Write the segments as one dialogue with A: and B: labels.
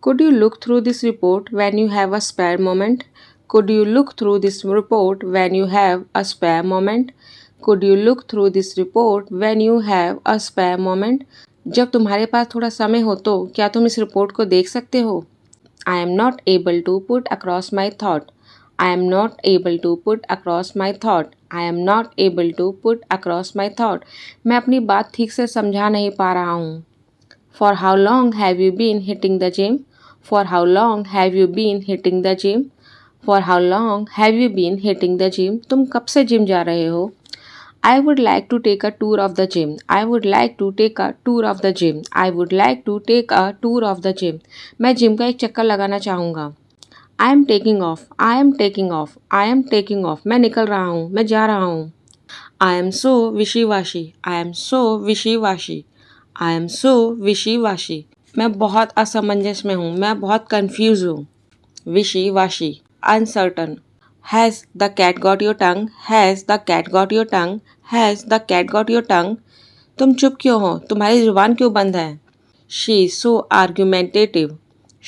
A: Could you look through this report when you have a spare moment? Could you look through this report when you have a spare moment? Could you look through this report when you have a spare moment? जब तुम्हारे पास थोड़ा समय हो तो क्या तुम इस report को देख सकते हो? I am not able to put across my thought. I am not able to put across my thought. I am not able to put across my thought. मैं अपनी बात ठीक से समझा नहीं पा रहा हूँ. For how long have you been hitting the gym? For how long have you been hitting the gym? For how long have you been hitting the gym? तुम कब से जिम जा रहे हो? I would like to take a tour of the gym. I would like to take a tour of the gym. I would like to take a tour of the gym. मैं gym का एक चक्कर लगाना चाहूँगा. I am taking off. I am taking off. I am taking off. मैं निकल रहा हूँ. मैं जा रहा हूँ. I am so wishy-washy. I am so wishy-washy. I am so wishy-washy. मैं बहुत असमंजस में हूँ. मैं बहुत कंफ्यूज हूँ. Wishy-washy. Uncertain. Has the cat got your tongue? Has the cat got your tongue? Has the cat got your tongue? तुम चुप क्यों हो? तुम्हारी जुबान क्यों बंद है? She is so argumentative.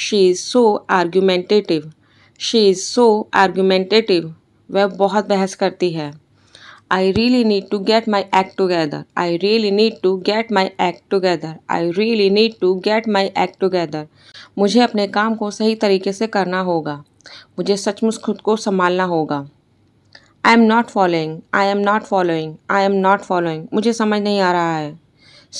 A: She is so argumentative. She is so argumentative. वह बहुत बहस करती है. I really need to get my act together. I really need to get my act together. I really need to get my act together. मुझे अपने काम को सही तरीके से करना होगा. मुझे सचमुच खुद को संभालना होगा. I am not following. I am not following. I am not following. मुझे समझ नहीं आ रहा है.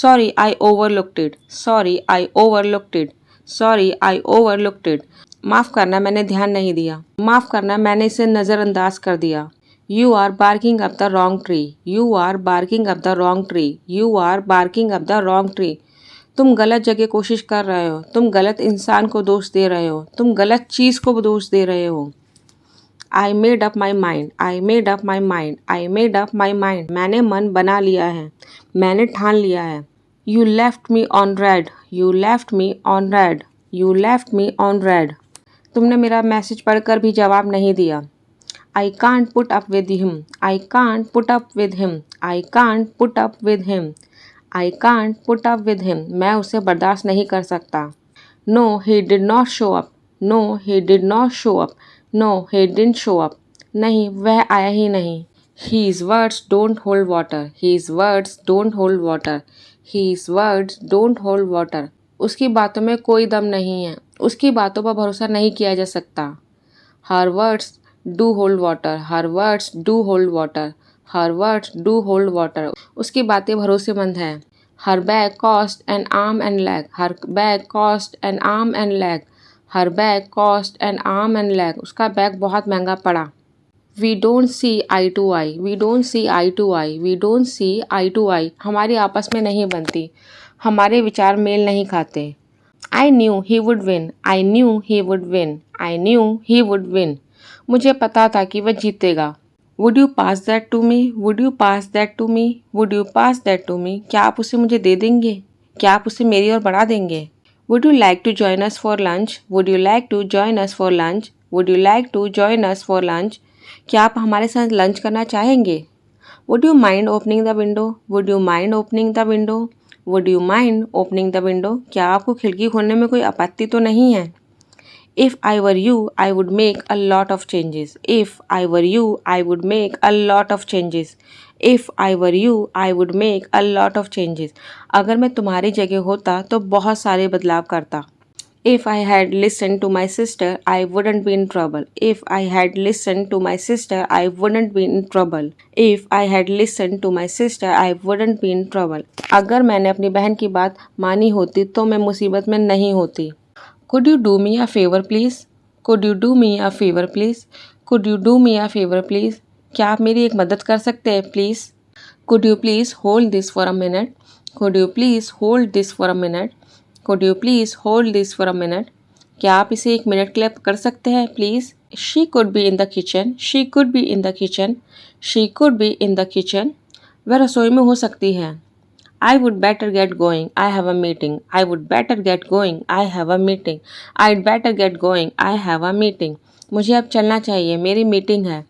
A: Sorry, I overlooked it. Sorry, I overlooked it. Sorry, I overlooked it. माफ़ करना मैंने ध्यान नहीं दिया. माफ़ करना मैंने इसे नज़रअंदाज कर दिया. You are barking up the wrong tree. You are barking up the wrong tree. You are barking up the wrong tree. तुम गलत जगह कोशिश कर रहे हो. तुम गलत इंसान को दोष दे रहे हो. तुम गलत चीज़ को दोष दे रहे हो. I made up my mind. I made up my mind. I made up my mind. मैंने मन बना लिया है. मैंने ठान लिया है. You left me on red. You left me on red. You left me on red. तुमने मेरा मैसेज पढ़कर भी जवाब नहीं दिया. I can't put up with him. I can't put up with him. I can't put up with him. I can't put up with him. मैं उसे बर्दाश्त नहीं कर सकता. No, he did not show up. No, he did not show up. No, he didn't show up. नहीं, वह आया ही नहीं. His words don't hold water. His words don't hold water. His words don't hold water. उसकी बातों में कोई दम नहीं है. उसकी बातों पर भरोसा नहीं किया जा सकता. Her words do hold water. Her words do hold water. Her words do hold water. उसकी बातें भरोसेमंद हैं. Her bag cost an arm and leg. Her bag cost an arm and leg. Her bag cost an arm and leg. उसका bag बहुत महंगा पड़ा. We don't see eye to eye. We don't see eye to eye. We don't see eye to eye. हमारी आपस में नहीं बनती. हमारे विचार मेल नहीं खाते. I knew he would win. I knew he would win. I knew he would win. मुझे पता था कि वह जीतेगा. Would you pass that to me? Would you pass that to me? Would you pass that to me? क्या आप उसे मुझे दे देंगे? क्या आप उसे मेरी ओर बढ़ा देंगे? Would you like to join us for lunch? Would you like to join us for lunch? Would you like to join us for lunch? क्या आप हमारे साथ लंच करना चाहेंगे? Would you mind opening the window? Would you mind opening the window? Would you mind opening the window? क्या आपको खिड़की खोलने में कोई आपत्ति तो नहीं है? If I were you, I would make a lot of changes. If I were you, I would make a lot of changes. If I were you, I would make a lot of changes. अगर मैं तुम्हारी जगह होता तो बहुत सारे बदलाव करता. If I had listened to my sister, I wouldn't be in trouble. If I had listened to my sister, I wouldn't be in trouble. If I had listened to my sister, I wouldn't be in trouble. अगर मैंने अपनी बहन की बात मानी होती तो मैं मुसीबत में नहीं होती. Could you do me a favor please? Could you do me a favor please? Could you do me a favor please? क्या आप मेरी एक मदद कर सकते हैं please? Could you please hold this for a minute? Could you please hold this for a minute? Could you please hold this for a minute? क्या आप इसे एक मिनट के लिए कर सकते हैं please? She could be in the kitchen. She could be in the kitchen. She could be in the kitchen. वह रसोई में हो सकती है. I would better get going. I have a meeting. I would better get going. I have a meeting. I'd better get going. I have a meeting. मुझे अब चलना चाहिए. मेरी मीटिंग है.